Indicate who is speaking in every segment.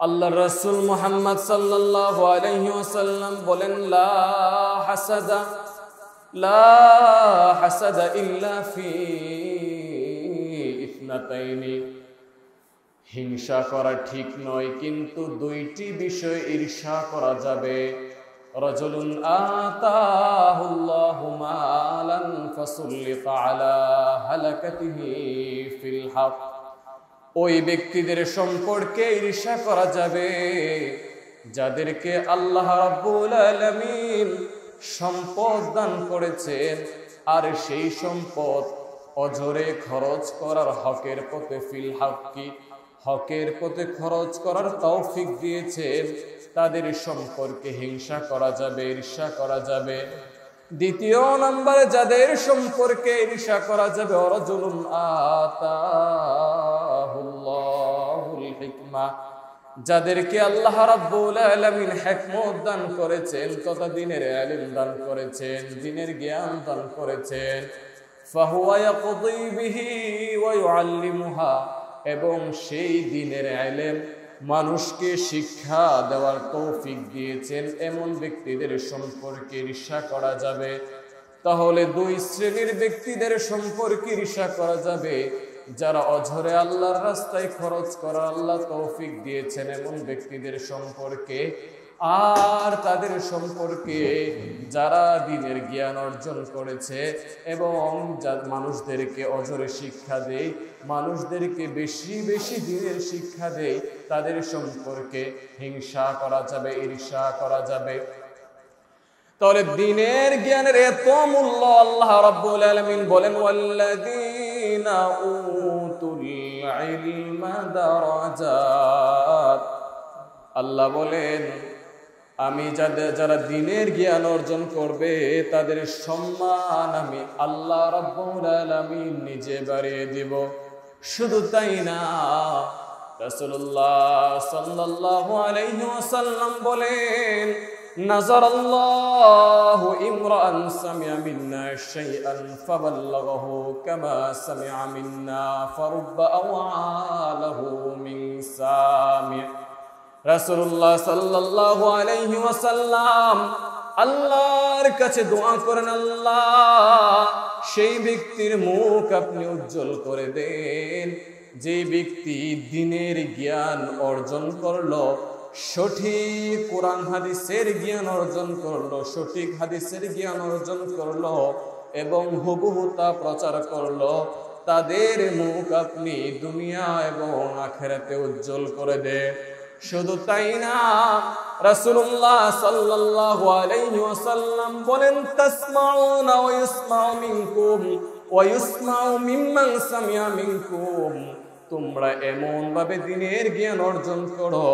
Speaker 1: আল্লাহ রাসূল মুহাম্মদ সাল্লাল্লাহু আলাইহি ওয়াসাল্লাম বলেন, লা হাসাদা ইল্লা ফি ইথনাতাইনি। হিংসা করা ঠিক নয়, কিন্তু দুইটি বিষয় ঈর্ষা করা যাবে। রাজুলুন আতাহুল্লাহু মালান ফাসুল্লিতা আলা হালাকাতিহি ফিল হক। ওই ব্যক্তিদের সম্পর্কে ঈর্ষা করা যাবে যাদেরকে আল্লাহ রাব্বুল আলামিন সম্পদ দান করেছেন, আর সেই সম্পদ অঝরে খরচ করার হকের পথে ফিল হকি, হকের পথে খরচ করার তৌফিক দিয়েছেন, তাদের সম্পর্কে হিংসা করা যাবে, ঈর্ষা করা যাবে। দ্বিতীয় নম্বরে যাদের সম্পর্কে ঈর্ষা করা যাবে, রাজুলুন আতাহুল্লাহুল হিকমা, যাদেরকে আল্লাহ রাব্বুল আলামিন হিকমত দান করেছেন তথা দ্বীনের ইলম দান করেছেন, দ্বীনের জ্ঞান দান করেছেন। ফাহুয়া ইয়াকদি বিহি ওয়া ইউআল্লিমুহা, এবং সেই দ্বীনের ইলম মানুষকে শিক্ষা দেওয়ার তৌফিক দিয়েছেন, এমন ব্যক্তিদের সম্পর্কে ঈর্ষা করা যাবে। তাহলে দুই শ্রেণীর ব্যক্তিদের সম্পর্কে ঈর্ষা করা যাবে, যারা অঝরে আল্লাহর রাস্তায় খরচ করা আল্লাহ তৌফিক দিয়েছেন এমন ব্যক্তিদের সম্পর্কে, আর তাদের সম্পর্কে যারা দ্বীনের জ্ঞান অর্জন করেছে এবং মানুষদেরকে অঝরে শিক্ষা দেয়, মানুষদেরকে বেশি বেশি দ্বীনের শিক্ষা দেয়, তাদের সম্পর্কে হিংসা করা যাবে, ঈর্ষা করা যাবে। তাহলে দ্বীনের জ্ঞানের এত মূল্য আল্লাহ রাব্বুল আলামিন বলেন, ওয়াল্লাযীনা উতুল ইলমা দারাজাত। আল্লাহ বলেন, আমি যারা দ্বীনের জ্ঞান অর্জন করবে তাদের সম্মান আমি আল্লাহ রাব্বুল আলামিন নিজে বাড়িয়ে দিব। শুধু তাই না, রাসূলুল্লাহ সাল্লাল্লাহু আলাইহি ওয়াসাল্লাম বলেন, নাযারাল্লাহু ইমরান সামি'a মিন্না শাইআন ফাবাল্লাগাহু কামা সামি'a মিন্না ফারুব্বা আওয়ালাহু মিন সামি'। রাসূলুল্লাহ সাল্লাল্লাহু আলাইহি ওয়াসাল্লাম আল্লাহর কাছে দোয়া করেন, আল্লাহ সেই ব্যক্তির মুখ আপনি উজ্জ্বল করে দেন যে ব্যক্তি দ্বীনের জ্ঞান অর্জন করলো, সঠিক কোরআন হাদিসের জ্ঞান অর্জন করলো, সঠিক হাদিসের জ্ঞান অর্জন করলো এবং হুবহু তা প্রচার করলো, তাদের মুখ আপনি দুনিয়া এবং আখিরাতে উজ্জ্বল করে দেন। শুধু তাই না, রাসূলুল্লাহ সাল্লাল্লাহু আলাইহি ওয়াসাল্লাম বলেন, তাসমাউনা ওয়া ইসমাউ মিনকুম ওয়া ইসমাউ মিম্মান সামি'a মিনকুম। তোমরা এমন ভাবে দ্বীনের জ্ঞান অর্জন করো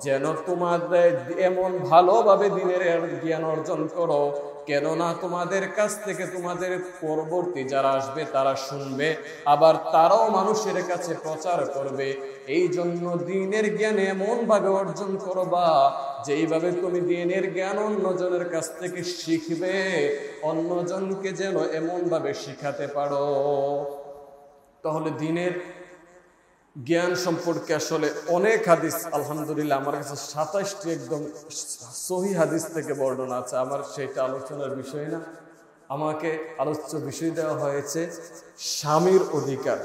Speaker 1: যেন তোমাদের এমন ভালোভাবে দ্বীনের জ্ঞান অর্জন করো, কেননা তোমাদের কাছ থেকে তোমাদের পরবর্তী যারা আসবে তারা শুনবে, আবার তারাও মানুষের কাছে প্রচার করবে। এই জন্য দ্বীনের জ্ঞান এমন ভাবে অর্জন করবা যেইভাবে তুমি দ্বীনের জ্ঞান অন্যজনের কাছ থেকে শিখবে, অন্যজনকে যেন এমন ভাবে শিখাতে পারো। তাহলে দ্বীনের জ্ঞান সম্পর্কে আসলে অনেক হাদিস, আলহামদুলিল্লাহ আমার কাছে 27টি একদম সহিহ হাদিস থেকে বর্ণনা আছে। আমার সেটা আলোচনার বিষয় না, আমাকে আলোচ্য বিষয় দেওয়া হয়েছে স্বামীর অধিকার।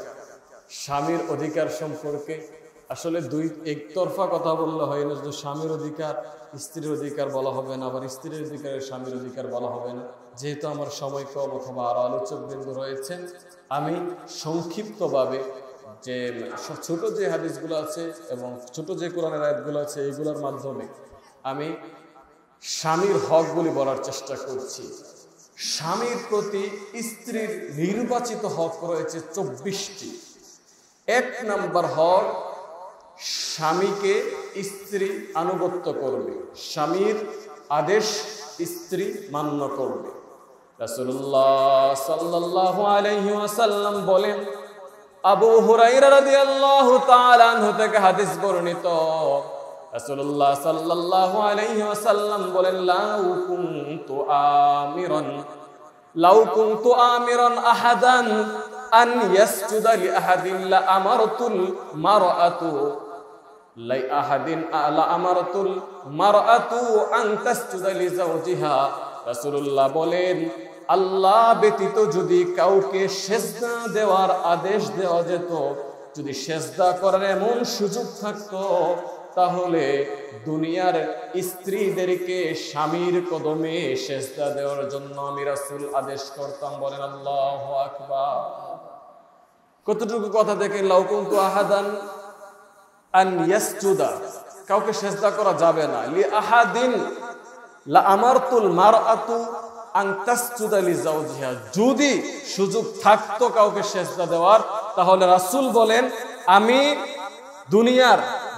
Speaker 1: স্বামীর অধিকার সম্পর্কে আসলে দুই একতরফা কথা বললে হয় না, শুধু স্বামীর অধিকার স্ত্রীর অধিকার বলা হবে না, আবার স্ত্রীর অধিকারে স্বামীর অধিকার বলা হবে না। যেহেতু আমার সময় কম অথবা আরো আলোচকবৃন্দ রয়েছেন, আমি সংক্ষিপ্তভাবে যে ছোট যে হাদিসগুলো আছে এবং ছোট যে কোরআনের আয়াতগুলো আছে এইগুলোর মাধ্যমে আমি স্বামীর হকগুলি বলার চেষ্টা করছি। স্বামীর প্রতি স্ত্রীর নির্বাচিত হক রয়েছে 24টি। 1 নম্বর হক, স্বামীকে স্ত্রী আনুগত্য করবে, স্বামীর আদেশ স্ত্রী মান্য করবে। রাসূলুল্লাহ সাল্লাল্লাহু আলাইহি ওয়াসাল্লাম বলেন, আবু হুরায়রা রাদিয়াল্লাহু তাআলা আনহু থেকে হাদিস বর্ণিত, রাসূলুল্লাহ সাল্লাল্লাহু আলাইহি ওয়াসাল্লাম বলেন, লাউ কুনতু আমিরান আহাদান আন ইয়াসজুদা লি আহাদিন লা আমারতুল মারআতু লাই আহাদিন আলা আমারাতুল মারআতু আন তাসজুদা লিজাওজিহা। রাসূলুল্লাহ বলেন, আল্লাহ ব্যতীত যদি কাউকে সেজদা দেওয়ার আদেশ দেওয়া যেত, যদি সেজদা করার এমন সুযোগ থাকতো, তাহলে দুনিয়ার স্ত্রীদেরকে স্বামীর কদমে সেজদা দেওয়ার জন্য আমি রাসূল আদেশ করতাম। বলেন আল্লাহু আকবার। কতটুকু কথা দেখেন, লাউ কুনতু আহাদান আন ইয়াসজুদা, কাউকে সেজদা করা যাবে না। লি আহাদিন লা আমারতুল মারআতু আন তাসজুদা লিজাওজিহা, যদি সুযোগ থাকতো কাউকে সেজদা দেওয়ার, তাহলে রাসূল বলেন আমি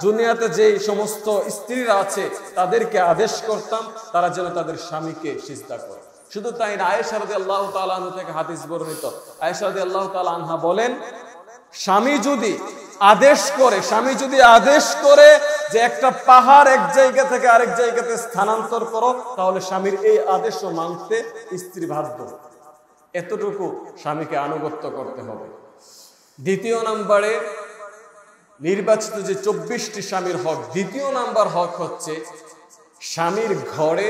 Speaker 1: দুনিয়াতে যে সমস্ত স্ত্রীরা আছে তাদেরকে আদেশ করতাম তারা যেন তাদের স্বামীকে সিজদা করে। শুধু তাই না, আয়েশা রাদিয়াল্লাহু তাআলা আনহা থেকে হাদিস বর্ণিত, আয়েশা রাদিয়াল্লাহু তাআলা আনহা বলেন, স্বামী যদি আদেশ করে যে একটা পাহাড় এক জায়গা থেকে আরেক জায়গাতে স্থানান্তর করো, তাহলে স্বামীর এই আদেশও মানতে স্ত্রী বাধ্য। এতটুকু স্বামীকে আনুগত্য করতে হবে। দ্বিতীয় নম্বরে নির্বাচিত যে 24টি স্বামীর হক, দ্বিতীয় নাম্বার হক হচ্ছে স্বামীর ঘরে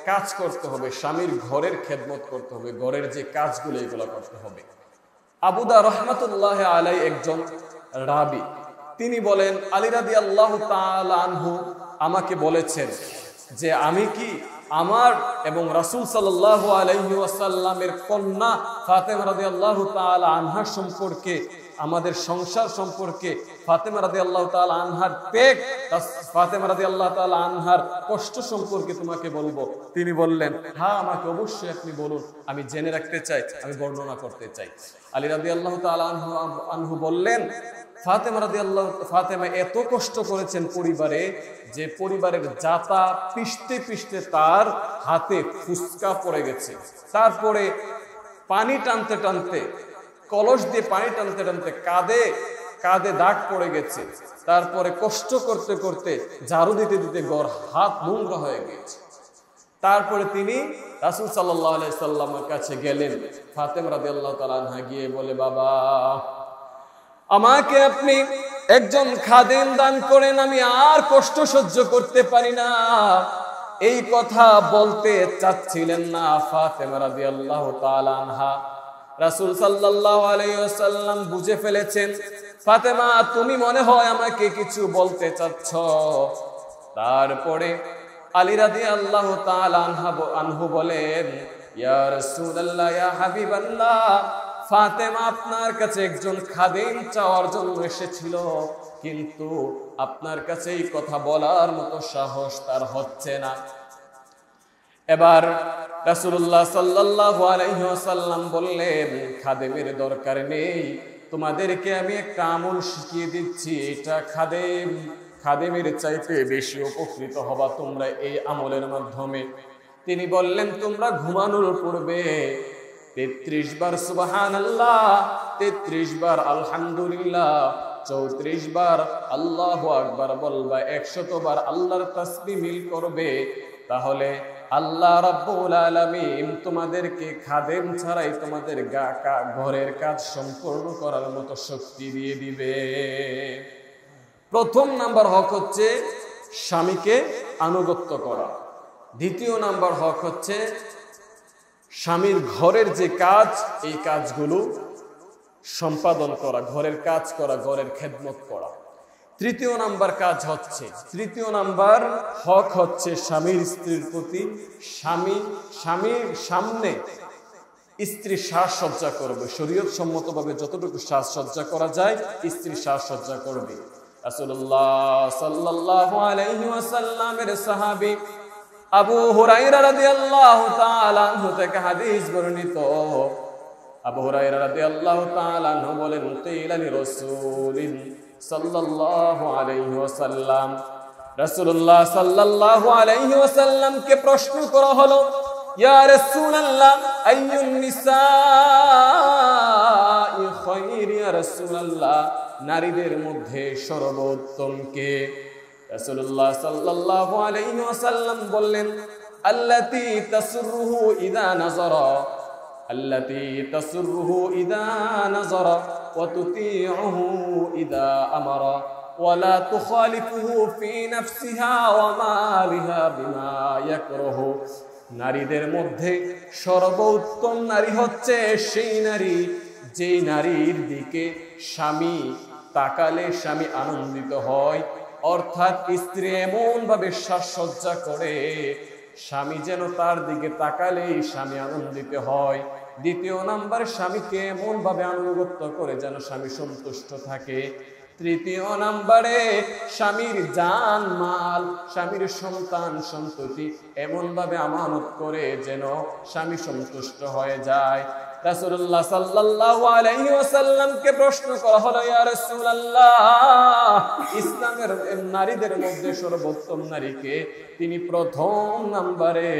Speaker 1: কাজ করতে হবে, স্বামীর ঘরের খেদমত করতে হবে, ঘরের যে কাজগুলো এগুলো করতে হবে। আবু দা রহমাতুল্লাহ আলাই একজন রাবি, তিনি বলেন আলী রাদিয়াল্লাহু তাআলা আনহু আমাকে বলেছেন যে আমি কি আমার এবং রাসূল সাল্লাল্লাহু আলাইহি ওয়াসাল্লামের কন্যা ফাতেমা রাদিয়াল্লাহু তাআলা আনহা সম্পর্কে, আমাদের সংসার সম্পর্কে, ফাতেমা রাদিয়াল্লাহু তাআলা আনহার ত্যাগ, ফাতেমা রাদিয়াল্লাহু তাআলা আনহার কষ্ট সম্পর্কে তোমাকে বলবো। তিনি বললেন, হ্যাঁ আমাকে অবশ্যই আপনি বলুন, আমি জেনে রাখতে চাই, আমি বর্ণনা করতে চাই। আলী রাদিয়াল্লাহু তাআলা আনহু বললেন, ফাতেমা এত কষ্ট করেছেন পরিবারে, যে পরিবারের জাতা পিষতে পিষতে তার হাতে ফুসকা পড়ে গেছে। তারপরে পানি টানতে টানতে, কলস দিয়ে পানি টানতে টানতে কাঁধে দাগ পড়ে গেছে। তারপরে কষ্ট করতে করতে ঝাড়ু দিতে দিতে গড় হাত নোংরা হয়ে গেছে। তারপরে তিনি রাসূল সাল্লাল্লাহু আলাইহি সাল্লামের কাছে গেলেন। ফাতেমা রাদিয়াল্লাহু তাআলা আনহা গিয়ে বলে, বাবা আমাকে আপনি একজন খাদেম দান করেন, আমি আর কষ্ট সহ্য করতে পারি না। এই কথা বলতে চাচ্ছিলেন না ফাতেমা রাদিয়াল্লাহু তাআলা আনহা। রাসূল সাল্লাল্লাহু আলাইহি ওয়াসাল্লাম বুঝে ফেলেছেন, ফাতেমা তুমি মনে হয় আমাকে কিছু বলতে চাচ্ছ। তারপরে আলী রাদিয়াল্লাহু তাআলা আনহু বলেন, ইয়া রাসূলুল্লাহ, ইয়া হাবিবাল্লাহ, ফাতেমা আপনার কাছে একজন খাদেম চাওয়ার জন্য এসেছিল, কিন্তু আপনার কাছে এই কথা বলার মতো সাহস তার হচ্ছে না। এবার রাসূলুল্লাহ সাল্লাল্লাহু আলাইহি ওয়াসাল্লাম বললেন, খাদেমের দরকার নেই, তোমাদেরকে আমি একটা আমল শিখিয়ে দিচ্ছি, এটা খাদেমের চাইতে বেশি উপকৃত হবা তোমরা এই আমলের মাধ্যমে। তিনি বললেন, তোমরা ঘুমানোর পূর্বে 33 বার সুবহানাল্লাহ, 33 বার আলহামদুলিল্লাহ, 34 বার আল্লাহু আকবার বলবা, 100 বার আল্লাহর তাসবিহ করবে। তাহলে আল্লাহ রাব্বুল আলামিন তোমাদেরকে খাদেম ছাড়াই তোমাদের ঘরের কাজ সম্পূর্ণ করার মতো শক্তি দিয়ে দিবে। প্রথম নাম্বার হক হচ্ছে স্বামীকে আনুগত্য করা। দ্বিতীয় নাম্বার হক হচ্ছে স্বামীর ঘরের যে কাজ, এই কাজগুলো সম্পাদন করা, ঘরের কাজ করা, ঘরের খেদমত করা। তৃতীয় নাম্বার হক হচ্ছে স্বামীর স্ত্রীর প্রতি, স্বামীর সামনে স্ত্রী সাজসজ্জা করবে, শরীয়ত সম্মতভাবে যতটুকু সাজসজ্জা করা যায় স্ত্রী সাজসজ্জা করবে। রাসূলুল্লাহ সাল্লাল্লাহু আলাইহি ওয়াসাল্লামের সাহাবী আবু হুরায়রা রাদিয়াল্লাহু তাআলা আনহু থেকে হাদিস বর্ণিত। আবু হুরায়রা রাদিয়াল্লাহু তাআলা আনহু বলেন, কিলানি রাসূলিন সাল্লাল্লাহু আলাইহি ওয়াসাল্লাম, রাসূলুল্লাহ সাল্লাল্লাহু আলাইহি ওয়াসাল্লামকে প্রশ্ন করা হলো, ইয়া রাসূলুল্লাহ আইয়ুন নিসাই খায়র, ইয়া রাসূলুল্লাহ নারীদের মধ্যে সর্বোত্তম কে? রাসূলুল্লাহ সাল্লাল্লাহু আলাইহি ওয়াসাল্লাম বললেন, আল্লাতী তাসরুহু ইযা নাযারা, আল্লাতী তাসরুহু ইযা নাযারা ওয়া তুতিউহু ইযা আমারা ওয়ালা তুখালিফুহু ফি নাফসিহা ওয়া মালিহা বিমা ইয়াকরাহু। নারীদের মধ্যে সর্বোত্তম নারী হচ্ছে সেই নারী যে নারীর দিকে স্বামী তাকালে স্বামী আনন্দিত হয়, অর্থাৎ স্ত্রী এমন ভাবে সাজসজ্জা করে স্বামী যেন তার দিকে তাকালেই স্বামী আনন্দিত হয়। দ্বিতীয় নাম্বার, স্বামীকে এমন ভাবে আনুগত্য করে যেন স্বামী সন্তুষ্ট থাকে। তৃতীয় নাম্বারে, স্বামীর জান মাল, স্বামীর সন্তান সন্ততি এমন ভাবে আমানত করে যেন স্বামী সন্তুষ্ট হয়ে যায়। রাসূলুল্লাহ সাল্লাল্লাহু আলাইহি ওয়াসাল্লামকে প্রশ্ন করা হলো, ইয়া রাসূলুল্লাহ, ইসলামের নারীদের মধ্যে সর্বোত্তম নারীকে? তিনি প্রথম নম্বরে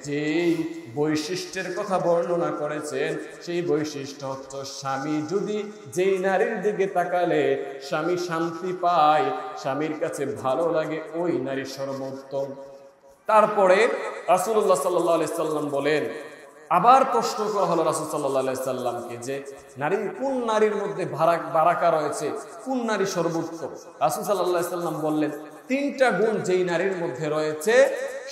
Speaker 1: যেই বৈশিষ্ট্যের কথা বর্ণনা করেছেন সেই বৈশিষ্ট্য হচ্ছে স্বামী যদি যেই নারীর দিকে তাকালে স্বামী শান্তি পায়, স্বামীর কাছে ভালো লাগে, ওই নারী সর্বোত্তম। তারপরে রাসূলুল্লাহ সাল্লাল্লাহু আলাইহি সাল্লাম বলেন, আবার প্রশ্ন করা হলো রাসূল সাল্লাল্লাহু আলাইহি সাল্লামকে যে নারী কোন নারীর মধ্যে বারাকা রয়েছে, কোন নারী সর্বোত্তম? রাসূল সাল্লাল্লাহু আলাইহি সাল্লাম বললেন, তিনটা গুণ যেই নারীর মধ্যে রয়েছে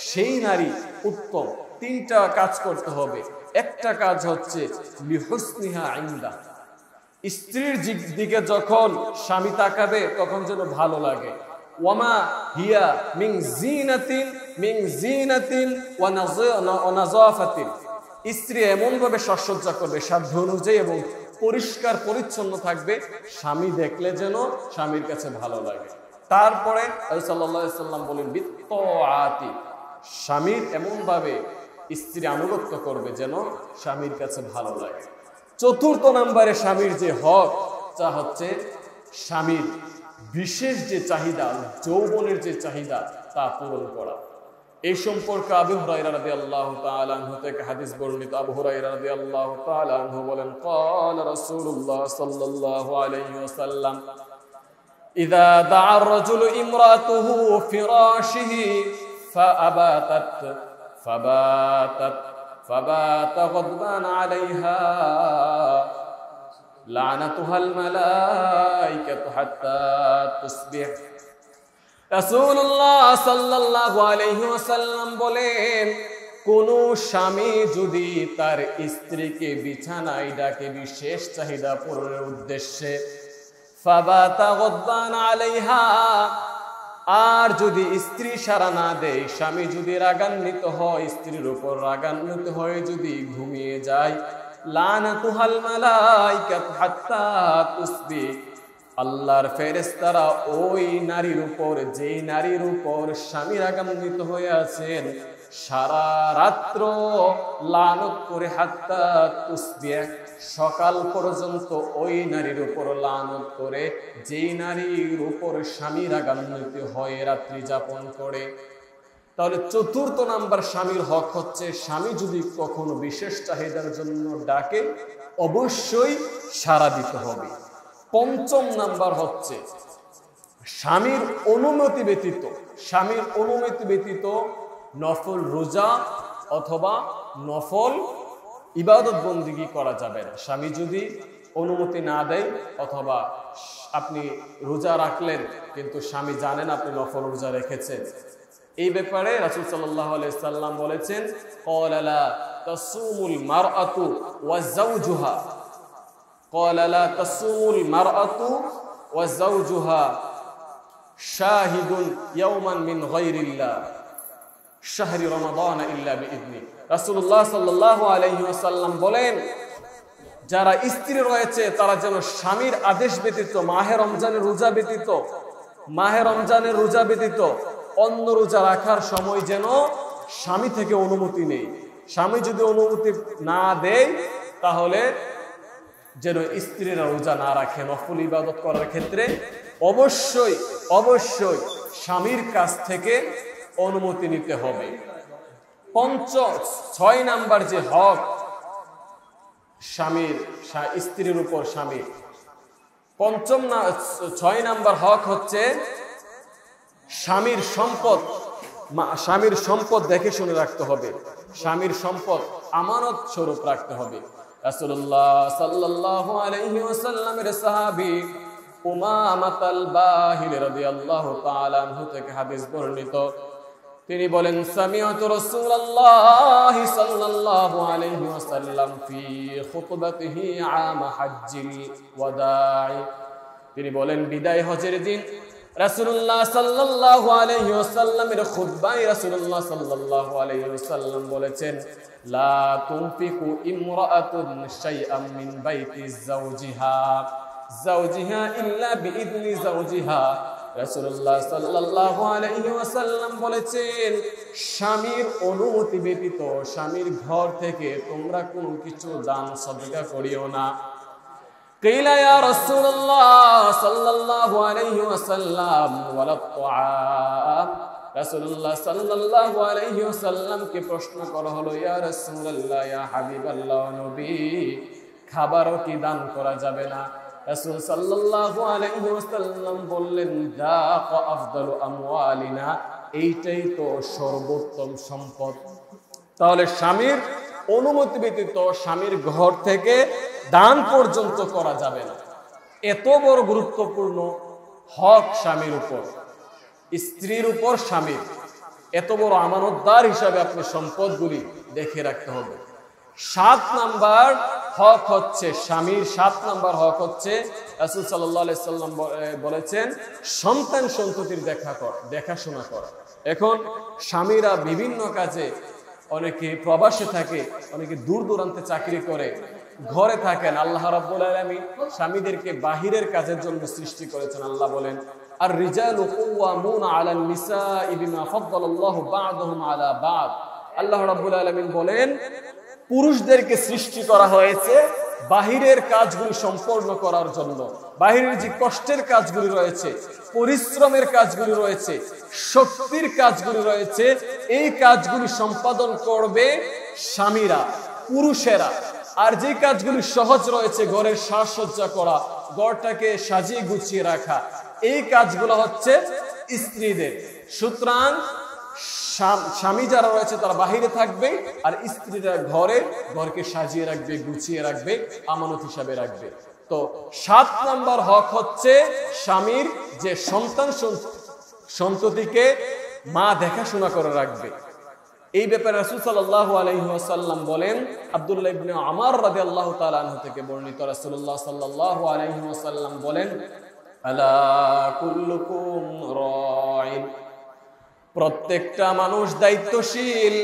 Speaker 1: সেই নারী উত্তম। তিনটা কাজ করতে হবে। একটা কাজ হচ্ছে লিহুসনিহা ইনদা, স্ত্রীর দিকে যখন স্বামী তাকাবে তখন যেন ভালো লাগে। ওয়ামা হিয়া মিন জিনাতিন ওয়া নাযাফাতিন, স্ত্রী এমন ভাবে সাজসজ্জা করবে সাধ্য অনুযায়ী এবং পরিষ্কার পরিচ্ছন্ন থাকবে, স্বামী দেখলে যেন স্বামীর কাছে ভালো লাগে। তারপরে রাসূল সাল্লাল্লাহু আলাইহি সাল্লাম বলেন বিত্তাআতি, স্বামীর এমন ভাবে স্ত্রী আনুগত্য করবে যেন স্বামীর কাছে ভালো লাগে। চতুর্থ নম্বরে স্বামীর যে হক, তা হচ্ছে স্বামীর বিশেষ যে চাহিদা, যৌবনের যে চাহিদা, তা পূরণ করা। এই সম্পর্কে আবু হুরায়রা রাদিয়াল্লাহু তাআলা আনহু থেকে হাদিস বর্ণিত। আবু হুরায়রা রাদিয়াল্লাহু তাআলা আনহু বলেন, ক্বালা রাসূলুল্লাহ সাল্লাল্লাহু আলাইহি ওয়াসাল্লাম, ইযা দাআ আর-রাজুলু ইমরাতুহু ফিরাশিহি ফাবাতা গাদবান আলাইহা লানাতুহাল মালাইকাতু হাত্তা তুসবিহ। রাসূলুল্লাহ সাল্লাল্লাহু আলাইহি ওয়াসাল্লাম বলেন, কোন স্বামী যদি তার স্ত্রীকে বিছানায় ডাকে বিশেষ চাহিদা পূরণের উদ্দেশ্যে, ফাবাতা গাদবান আলাইহা, আর যদি স্ত্রী সাড়া না দেয়, স্বামী যদি রাগান্বিত হয়, স্ত্রীর উপর রাগান্বিত হয়ে যদি ঘুমিয়ে যায়, লানাতুহাল মালাইকাতু হাত্তা তুসবিহ, আল্লাহর ফেরেশতারা ওই নারীর উপর, যেই নারীর উপর স্বামী রাগান্বিত হয়ে আছেন, সারা রাত্র লানত করে হাত্তা তুসবিহ, সকাল পর্যন্ত ওই নারীর উপর লানত করে, যেই নারীর উপর স্বামী রাগান্বিত হয়ে রাত্রি যাপন করে। তাহলে চতুর্থ নাম্বার স্বামীর হক হচ্ছে, স্বামী যদি কখনো বিশেষ চাহিদার জন্য ডাকে অবশ্যই সাড়া দিতে হবে। পঞ্চম নাম্বার হচ্ছে স্বামীর অনুমতি ব্যতীত নফল রোজা অথবা নফল ইবাদত বন্দিগি করা যাবে না। স্বামী যদি অনুমতি না দেয়, অথবা আপনি রোজা রাখলেন কিন্তু স্বামী জানেন আপনি নফল রোজা রেখেছেন, এই ব্যাপারে রাসূল সাল্লাল্লাহু আলাইহি সাল্লাম বলেছেন, ক্বালা লা তাসুমুল মারআতু ওয়া যাওজুহা, ক্বালা লা তাসুমুল মারআতু ওয়া যাওজুহা শাহিদুন ইয়াওমান মিন গায়রিল্লাহ শাহরি রমাদান ইল্লা বিইذনি। রাসূলুল্লাহ সাল্লাল্লাহু আলাইহি ওয়াসাল্লাম বলেন, যারা স্ত্রী রয়েছে তারা যেন স্বামীর আদেশ ব্যতীত, মাহে রমজানের রোজা ব্যতীত অন্য রোজা রাখার সময় যেন স্বামী থেকে অনুমতি নেই। স্বামী যদি অনুমতি না দেয় তাহলে যেন স্ত্রীরা রোজা না রাখে। নফল ইবাদত করার ক্ষেত্রে অবশ্যই স্বামীর কাছ থেকে অনুমতি নিতে হবে। ছয় নাম্বার যে হক স্ত্রীর উপর স্বামীর, 6 নাম্বার হক হচ্ছে স্বামীর সম্পদ দেখে শুনে রাখতে হবে, স্বামীর সম্পদ আমানত স্বরূপ রাখতে হবে। রাসূলুল্লাহ সাল্লাল্লাহু আলাইহি ওয়াসাল্লামের সাহাবী উমামাহ আল-বাহিলি রাদিয়াল্লাহু তাআলা আনহু থেকে হাদিস বর্ণিত, তিনি বলেন সামিআতু রাসূলুল্লাহি সাল্লাল্লাহু আলাইহি ওয়াসাল্লাম ফি খুতবাতিহি আম হাজ্জিল ওয়াদা'i। তিনি বলেন বিদায় হজের দিন রাসূলুল্লাহ সাল্লাল্লাহু আলাইহি ওয়াসাল্লামের খুতবায় রাসূলুল্লাহ সাল্লাল্লাহু আলাইহি ওয়াসাল্লাম বলেছেন, লা তুনফিকু ইমরাআতুন শাইআম মিন বাইতি যাওজিহা ইল্লা বিইذনি যাওজিহা। রাসূলুল্লাহ সাল্লাল্লাহু আলাইহি ওয়াসাল্লাম বলেছেন, স্বামীর অনুমতি ব্যতীত স্বামীর ঘর থেকে তোমরা কোনো কিছু দান সদকা করিও না। কিলা ইয়া রাসূলুল্লাহ সাল্লাল্লাহু আলাইহি ওয়াসাল্লাম ওয়ালা তুআম। রাসূলুল্লাহ সাল্লাল্লাহু আলাইহি ওয়াসাল্লামকে প্রশ্ন করা হলো, ইয়া রাসূলুল্লাহ, ইয়া হাবিবাল্লাহ, নবী, খাবারও কি দান করা যাবে না? রাসূল সাল্লাল্লাহু আলাইহি ওয়াসাল্লাম বললেন, যাকা আফদালু আমওয়ালিনা, এইটাই তো সর্বোত্তম সম্পদ। তাহলে স্বামীর অনুমতি ব্যতীত স্বামীর ঘর থেকে দান পর্যন্ত করা যাবে না। এত বড় গুরুত্বপূর্ণ হক স্বামীর উপর, স্ত্রীর উপর স্বামীর, এত বড় আমানতদার হিসাবে আপনি সম্পদগুলি দেখে রাখতে হবে। 7 নাম্বার হক হচ্ছে স্বামীর, 7 নাম্বার হক হচ্ছে রাসূল সাল্লাল্লাহু আলাইহি সাল্লাম বলেছেন সন্তান সন্ততির দেখাশোনা করা। এখন স্বামীরা বিভিন্ন কাজে, অনেকে প্রবাসে থাকে, অনেকে দূর দূরান্তে চাকরি করে, ঘরে থাকেন। আল্লাহ রাব্বুল আলামিন স্বামীদেরকে বাহিরের কাজের জন্য সৃষ্টি করেছেন। আল্লাহ বলেন, আর রিজালু কুওয়ামুনা আলান নিসাই বিমা ফাদ্দালাল্লাহু বা'দাহুম আলা বা'দ। আল্লাহ রাব্বুল আলামিন বলেন, পুরুষদেরকে সৃষ্টি করা হয়েছে বাহিরের কাজগুলি সম্পন্ন করার জন্য। বাহিরের যে কষ্টের কাজগুলি রয়েছে, পরিশ্রমের কাজগুলি রয়েছে, শক্তির কাজগুলি রয়েছে, এই কাজগুলি সম্পাদন করবে স্বামীরা, পুরুষেরা। আর যে কাজগুলি সহজ রয়েছে, ঘরের সাজসজ্জা করা, ঘরটাকে সাজিয়ে গুছিয়ে রাখা, এই কাজগুলো হচ্ছে স্ত্রীদের। সুতরাং স্বামী যারা রয়েছে তারা বাহিরে থাকবে, আর স্ত্রীরা ঘরকে সাজিয়ে রাখবে, গুছিয়ে রাখবে, আমানত হিসাবে রাখবে। তো 7 নাম্বার হক হচ্ছে স্বামীর যে সন্তান সন্ততিকে মা দেখাশোনা করে রাখবে। এই ব্যাপারে রাসূল সাল্লাল্লাহু আলাইহি ওয়াসাল্লাম বলেন, আব্দুল্লাহ ইবনে উমর রাদিয়াল্লাহু তাআলা আনহু থেকে বর্ণিত, রাসূলুল্লাহ সাল্লাল্লাহু আলাইহি ওয়াসাল্লাম বলেন, আলা কুল্লুকুম রাইন, প্রত্যেকটা মানুষ দায়িত্বশীল।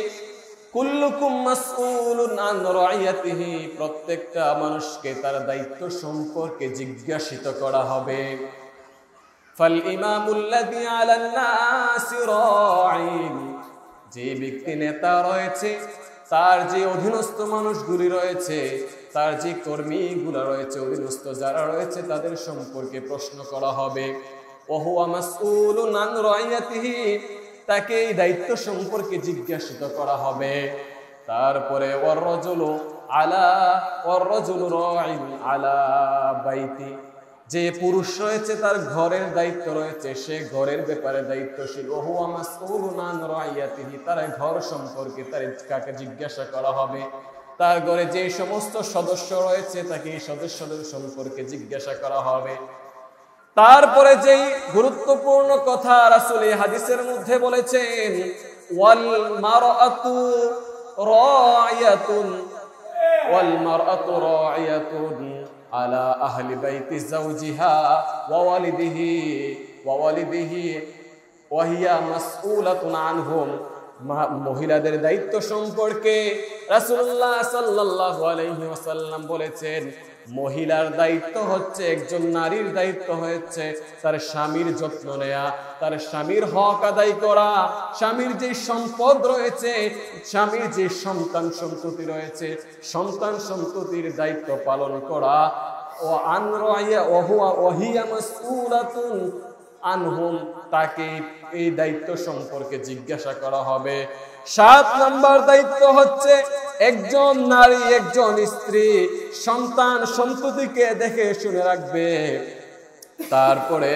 Speaker 1: কুল্লুকুম মাসউলুন আন রাইয়াতিহি, প্রত্যেকটা মানুষকে তার দায়িত্ব সম্পর্কে জিজ্ঞাসিত করা হবে। ফাল ইমামুল্লাযী আলান নাসি রাইন, যে ব্যক্তি নেতা রয়েছে, তার যে অধীনস্থ মানুষগুলি রয়েছে, তার যে কর্মীগুলো রয়েছে, অধীনস্থ যারা রয়েছে, তাদের সম্পর্কে প্রশ্ন করা হবে। ওয়া হুয়া মাসউলুন আন রাইয়াতিহি, তাকে এই দায়িত্ব সম্পর্কে জিজ্ঞাসিত করা হবে। তারপরে ওয়ার রাজুলু রাইন আলা বাইতি, যে পুরুষ রয়েছে তার ঘরের দায়িত্ব রয়েছে, সে ঘরের ব্যাপারে দায়িত্বশীল। ওয়া হুয়া মাসউলুন আন রাইয়াতিহি, তার ঘর সম্পর্কে তাকে জিজ্ঞাসা করা হবে। তার ঘরে যে সমস্ত সদস্য রয়েছে তাকে এই সদস্যদের সম্পর্কে জিজ্ঞাসা করা হবে। তারপরে যেই গুরুত্বপূর্ণ কথা রাসূল এই হাদিসের মধ্যে বলেছেন, ওয়াল মারআতু রাইয়াতুন আলা আহলি বাইতি যাওজিহা ওয়া ওয়ালিদিহি ওয়া হিয়া মাসউলাতুন আনহুম। মহিলাদের দায়িত্ব সম্পর্কে রাসূলুল্লাহ সাল্লাল্লাহু আলাইহি ওয়াসাল্লাম বলেছেন, মহিলার দায়িত্ব হচ্ছে, একজন নারীর দায়িত্ব হচ্ছে তার স্বামীর যত্ন নেয়া, তার স্বামীর হক আদায় করা, স্বামীর যে সম্পদ রয়েছে, স্বামীর যে সন্তান সন্ততি রয়েছে, সন্তান সন্ততির দায়িত্ব পালন করা। ও আন রাইয়া ওয়া হিয়া মাসউলাতুন আনহুম, তাকে এই দায়িত্ব সম্পর্কে জিজ্ঞাসা করা হবে। 7 নাম্বার দায়িত্ব হচ্ছে একজন নারী, একজন স্ত্রী সন্তান সন্ততিকে দেখে শুনে রাখবে। তারপরে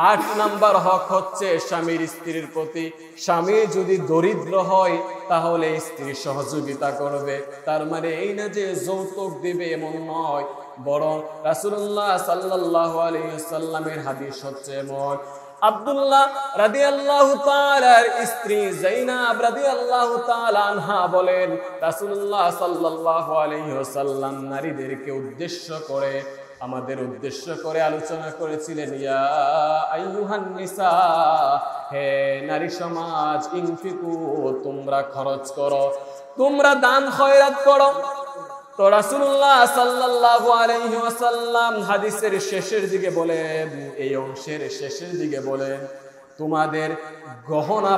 Speaker 1: 8 নাম্বার হক হচ্ছে স্বামীর স্ত্রীর প্রতি। স্বামী যদি দরিদ্র হয় তাহলে স্ত্রী সহযোগিতা করবে। তার মানে এই না যে যৌতুক দিবে এমন নয়, বরং রাসূলুল্লাহ সাল্লাল্লাহু আলাইহি ওয়াসাল্লামের হাদিস হচ্ছে এমন। আব্দুল্লাহ রাদিয়াল্লাহু তাআলার স্ত্রী যায়নাব রাদিয়াল্লাহু তাআলা আনহা বলেন, রাসূলুল্লাহ সাল্লাল্লাহু আলাইহি ওয়াসাল্লাম নারীদেরকে উদ্দেশ্য করে, আমাদের উদ্দেশ্য করে আলোচনা করেছিলেন, ইয়া আইয়ুহান নিসা, হে নারী সমাজ, ইনফিকু, তোমরা খরচ করো, তোমরা দান খয়রাত করো। তো রাসূলুল্লাহ সাল্লাল্লাহু আলাইহি ওয়াসাল্লাম হাদিসের শেষের দিকে বলেন, এই অংশের শেষের দিকে বলেন, তোমাদের গহনা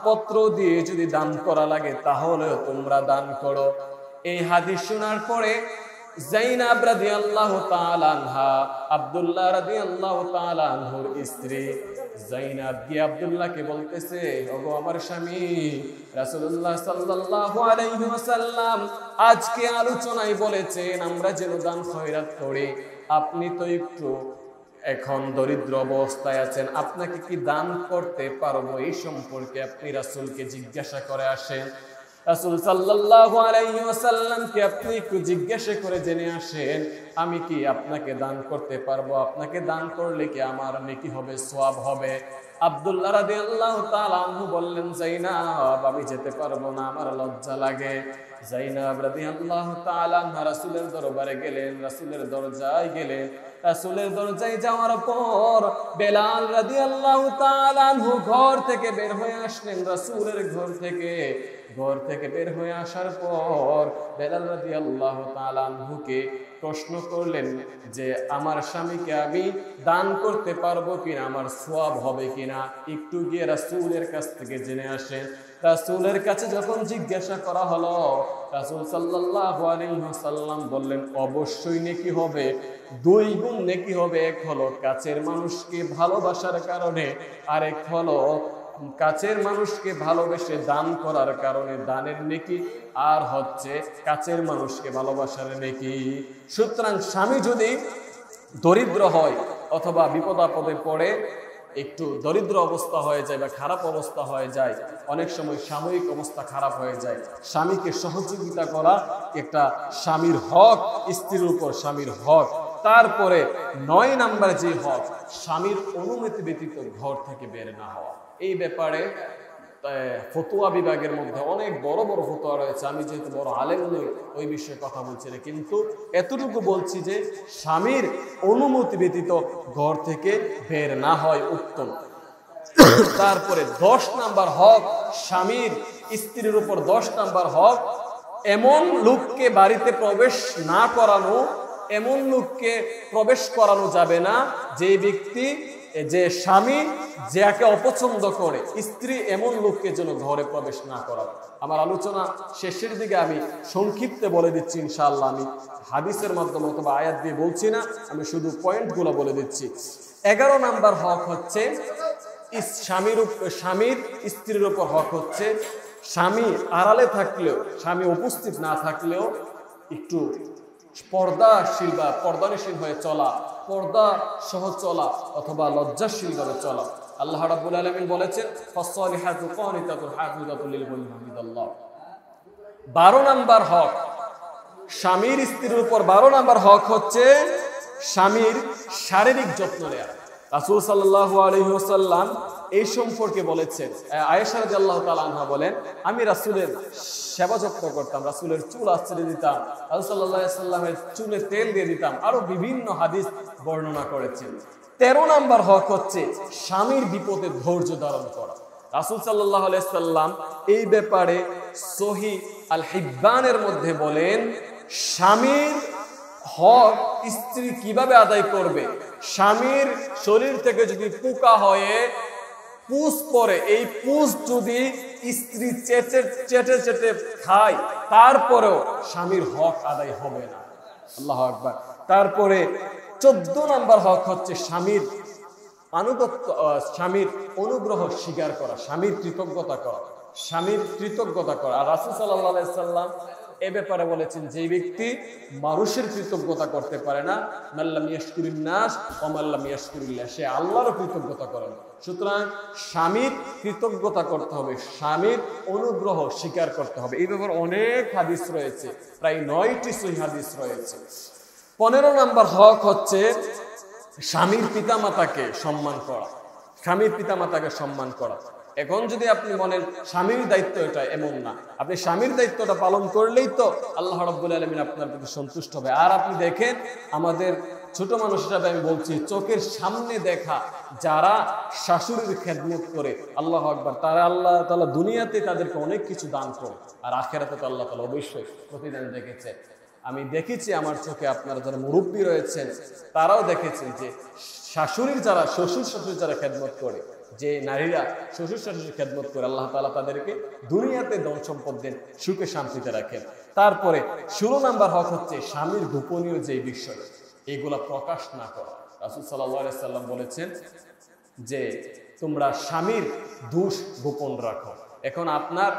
Speaker 1: পত্র দিয়ে যদি দান করা লাগে তাহলে তোমরা দান করো। এই হাদিস শোনার পরে যায়নাব রাদিয়াল্লাহু তাআলা আনহা, আব্দুল্লাহ রাদিয়াল্লাহু তাআলা আনহুর স্ত্রী যায়নাব গিয়ে আব্দুল্লাহকে বলতেছে, ওগো আমার স্বামী, রাসূলুল্লাহ সাল্লাল্লাহু আলাইহি ওয়াসাল্লাম আজকে আলোচনায় বলেছেন আমরা যেন দান খয়রাত করি। আপনি তো একটু এখন দরিদ্র অবস্থায় আছেন, আপনাকে কি দান করতে পারবো? এই সম্পর্কে আপনি রাসূলকে জিজ্ঞাসা করে আসেন। রাসূল সাল্লাল্লাহু আলাইহি ওয়াসাল্লামকে আপনি একটু জিজ্ঞাসা করে জেনে আসেন, আমি কি আপনাকে দান করতে পারবো? আপনাকে দান করলে কি আমার নেকি হবে, সওয়াব হবে? আব্দুল্লাহ রাদিয়াল্লাহু তাআলা আনহু বললেন, যায়নাব আমি যেতে পারবো না, আমার লজ্জা লাগে। যায়নাব রাদিয়াল্লাহু তাআলা আনহা রাসূলের দরবারে গেলেন, রাসূলের দরজায় গেলেন। রাসূলের দরজায় যাওয়ার পর বেলাল রাদিয়াল্লাহু তাআলা আনহু ঘর থেকে বের হয়ে আসলেন। রাসূলের ঘর থেকে বের হয়ে আসার পর বেলাল রাদিয়াল্লাহু তাআলা আনহুকে প্রশ্ন করলেন যে আমার স্বামীকে আমি দান করতে পারবো কিনা, আমার সওয়াব হবে কিনা, একটু গিয়ে রাসূলের কাছ থেকে জেনে আসেন। রাসূলের কাছে যখন জিজ্ঞাসা করা হলো, রাসূল সাল্লাল্লাহু আলাইহি ওয়াসাল্লাম বললেন, অবশ্যই নেকি হবে, 2 গুণ নেকি হবে। এক হলো কাছের মানুষকে ভালোবাসার কারণে, আর এক হলো কাছের মানুষকে ভালোবেসে দান করার কারণে দানের নেকি, আর হচ্ছে কাছের মানুষকে ভালোবাসার নেকি। সুতরাং স্বামী যদি দরিদ্র হয় অথবা বিপদ আপদে পড়ে, একটু দরিদ্র অবস্থা হয়ে যায় বা খারাপ অবস্থা হয়ে যায়, অনেক সময় সাময়িক অবস্থা খারাপ হয়ে যায়, স্বামীকে সহযোগিতা করা একটা স্বামীর হক, স্ত্রীর উপর স্বামীর হক। তারপরে 9 নাম্বার যে হক, স্বামীর অনুমতি ব্যতীত ঘর থেকে বের না হওয়া। এই ব্যাপারে ফতোয়া বিভাগের মধ্যে অনেক বড় বড় ফতোয়া রয়েছে। আমি যেহেতু বড় আলেম নই ওই বিষয়ে কথা বলছি না, কিন্তু এতটুকু বলছি যে স্বামীর অনুমতি ব্যতীত ঘর থেকে বের না হয় উত্তম। তারপরে 10 নাম্বার হক, স্বামীর স্ত্রীর উপর 10 নাম্বার হক, এমন লোককে বাড়িতে প্রবেশ না করানো, এমন লোককে প্রবেশ করানো যাবে না যে ব্যক্তি, যে স্বামী যাকে অপছন্দ করে, স্ত্রী এমন লোককে যেন ঘরে প্রবেশ না করা। আমার আলোচনা শেষের দিকে আমি সংক্ষিপ্তে বলে দিচ্ছি ইনশাআল্লাহ, আমি হাদিসের মাধ্যমে অথবা আয়াত দিয়ে বলছি না, আমি শুধু পয়েন্টগুলো বলে দিচ্ছি। 11 নাম্বার হক হচ্ছে স্বামীর স্ত্রীর উপর হক হচ্ছে, স্বামী আড়ালে থাকলেও, স্বামী উপস্থিত না থাকলেও একটু পর্দাশীল বা পর্দানশীল হয়ে চলা, পর্দা সহ চলা অথবা লজ্জাশীল ভাবে চলা। আল্লাহ রাব্বুল আলামিন বলেছেন, ফাসসালিহাতু কানিতাতুন হাফিযাতুল লিল গায়বি হামিদাল্লাহ। 12 নাম্বার হক, স্বামীর স্ত্রীর উপর 12 নাম্বার হক হচ্ছে স্বামীর শারীরিক যত্ন নেওয়া। রাসূল সাল্লাল্লাহু আলাইহি ওয়াসাল্লাম এই সম্পর্কে বলেছেন। আয়েশা রাদিয়াল্লাহু তাআলা আনহা বলেন, আমি রাসূলের সেবা যত্ন করতাম, রাসূলের চুল আঁচড়ে দিতাম, রাসূল সাল্লাল্লাহু আলাইহি ওয়াসাল্লামের চুলে তেল দিয়ে দিতাম, আরো বিভিন্ন হাদিস বর্ণনা করেছেন। 13 নাম্বার হক হচ্ছে স্বামীর বিপদে ধৈর্য ধারণ করা। রাসূল সাল্লাল্লাহু আলাইহি ওয়াসাল্লাম এই ব্যাপারে সহিহ আল হিব্বানের মধ্যে বলেন, স্বামীর হক স্ত্রী কিভাবে আদায় করবে। স্বামীর শরীর থেকে যদি পোকা হয়ে পুষ পরে, এই পুষ যদি স্ত্রী চেটে চেটে খায়, তারপরেও স্বামীর হক আদায় হবে না। আল্লাহু আকবার। তারপরে 14 নাম্বার হক হচ্ছে স্বামীর আনুগত্য, স্বামীর অনুগ্রহ স্বীকার করা, স্বামীর কৃতজ্ঞতা করা, স্বামীর কৃতজ্ঞতা করা। আর রাসূল সাল্লাল্লাহু আলাইহি ওয়াসাল্লাম এ ব্যাপারে বলেছেন যে ব্যক্তি মানুষের কৃতজ্ঞতা করতে পারে না, মাল্লাম ইয়াশকুরিন নাস ওয়া মাল্লাম ইয়াশকুরিল্লাহ, সে আল্লাহর কৃতজ্ঞতা করে না। সুতরাং স্বামীর কৃতজ্ঞতা করতে হবে, স্বামীর অনুগ্রহ স্বীকার করতে হবে। এই ব্যাপারে অনেক হাদিস রয়েছে, প্রায় 9টি সহিহ হাদিস রয়েছে। 15 নম্বর হক হচ্ছে স্বামীর পিতামাতাকে সম্মান করা, স্বামীর পিতামাতাকে সম্মান করা। এখন যদি আপনি বলেন স্বামীর দায়িত্ব এটা, এমন না, আপনি স্বামীর দায়িত্বটা পালন করলেই তো আল্লাহ রাব্বুল আলামিন আপনার প্রতি সন্তুষ্ট হবে। আর আপনি দেখেন আমাদের ছোট মানুষ হিসাবে আমি বলছি, চোখের সামনে দেখা যারা শাশুড়ির খেদমত করে, আল্লাহু আকবার, তারা আল্লাহ তাআলা দুনিয়াতে তাদেরকে অনেক কিছু দান করে, আর আখিরাতে তো আল্লাহ তাআলা অবশ্যই প্রতিদান রেখেছে। আমি দেখেছি আমার চোখে, আপনারা যারা মুরব্বী রয়েছেন তারাও দেখেছেন যে শাশুড়ির যারা শ্বশুর শাশুড়ি যারা খেদমত করে, যে নারীরা শ্বশুর শাশুড়ির খেদমত করে, আল্লাহ তাআলা তাদেরকে দুনিয়াতে ধন সম্পদ দেন, সুখে শান্তিতে রাখেন। তারপরে 16 নম্বর হক হচ্ছে স্বামীর গোপনীয় যে বিষয়, এগুলা প্রকাশ না করা। রাসূল সাল্লাল্লাহু আলাইহি সাল্লাম বলেছেন যে তোমরা স্বামীর দোষ গোপন রাখো। এখন আপনার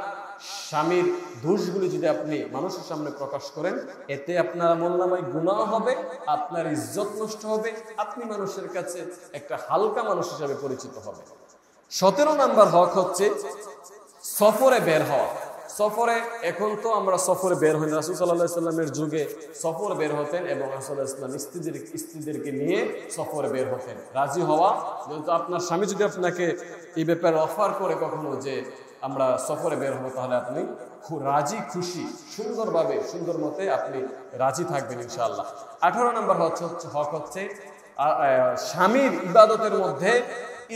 Speaker 1: স্বামীর দোষগুলি যদি আপনি মানুষের সামনে প্রকাশ করেন, এতে আপনার আমলনামায় গুনাহ হবে, আপনার ইজ্জত নষ্ট হবে, আপনি মানুষের কাছে একটা হালকা মানুষ হিসেবে পরিচিত হবে। 17 নম্বর হক হচ্ছে সফরে বের হওয়া। সফরে, এখন তো আমরা সফরে বের হই, রাসূল সাল্লাল্লাহু আলাইহি সাল্লামের যুগে সফর বের হতেন এবং রাসূল সাল্লাল্লাহু আলাইহি সাল্লাম স্ত্রীদেরকে নিয়ে সফরে বের হতেন। রাজি হওয়া, যেহেতু আপনার স্বামী যদি আপনাকে এই ব্যাপারে অফার করে কখনো যে আমরা সফরে বের হবো, তাহলে আপনি রাজি খুশি সুন্দরভাবে সুন্দর মতে আপনি রাজি থাকবেন ইনশাআল্লাহ। 18 নম্বর হক হচ্ছে স্বামীর ইবাদতের মধ্যে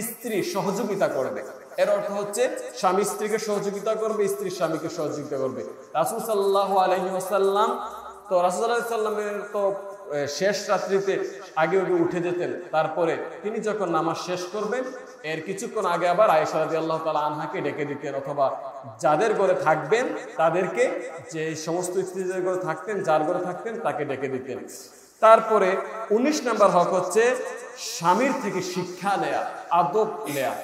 Speaker 1: স্ত্রী সহযোগিতা করবে। এর অর্থ হচ্ছে স্বামী স্ত্রীকে সহযোগিতা করবে, স্ত্রী স্বামীকে সহযোগিতা করবে। রাসূল সাল্লাল্লাহু আলাইহি ওয়াসাল্লাম তো রাসূল সাল্লাল্লাহু আলাইহি ওয়াসাল্লামের তো শেষ রাত্রিতে আগে উঠে যেতেন, তারপরে তিনি যখন নামাজ শেষ করবেন এর কিছুক্ষণ আগে আবার আয়েশা রাদিয়াল্লাহু তাআলা আনহাকে ডেকে দিতেন, অথবা যাদের ঘরে থাকবেন তাদেরকে, যে সমস্ত স্ত্রীদের ঘরে থাকতেন, যার ঘরে থাকতেন তাকে ডেকে দিতেন। তারপরে 19 নম্বর হক হচ্ছে স্বামীর থেকে শিক্ষা নেয়া, আদব নেয়া।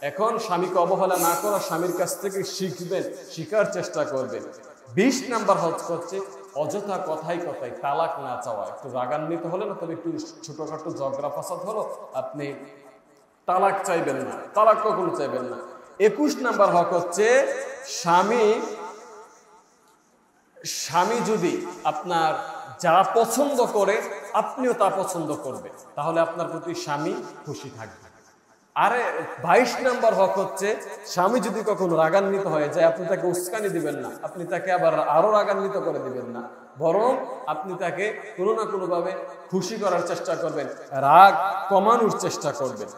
Speaker 1: এখন স্বামীকে অবহেলা না করা, স্বামীর কাছ থেকে শিখবেন, শিখার চেষ্টা করবেন। 20 নম্বর হক হচ্ছে অযথা কথায় কথায় তালাক না চাওয়া। একটু রাগান্বিত হলেন, তবে একটু ছোটখাটো ঝগড়া ফাসাদ হলো, আপনি তালাক চাইবেন না, তালাক কখনো চাইবেন না। 21 নম্বর হক হচ্ছে স্বামী যদি আপনার যা পছন্দ করে আপনিও তা পছন্দ করবে, তাহলে আপনার প্রতি স্বামী খুশি থাকবে। আরে 22 নম্বর হক হচ্ছে স্বামী যদি কখনো রাগান্বিত হয়ে যায়, আপনি তাকে উস্কানি দিবেন না, আপনি তাকে আবার আরো রাগান্বিত করে দিবেন না, বরং আপনি তাকে কোনো না কোনো ভাবে খুশি করার চেষ্টা করবেন, রাগ কমানোর চেষ্টা করবেন।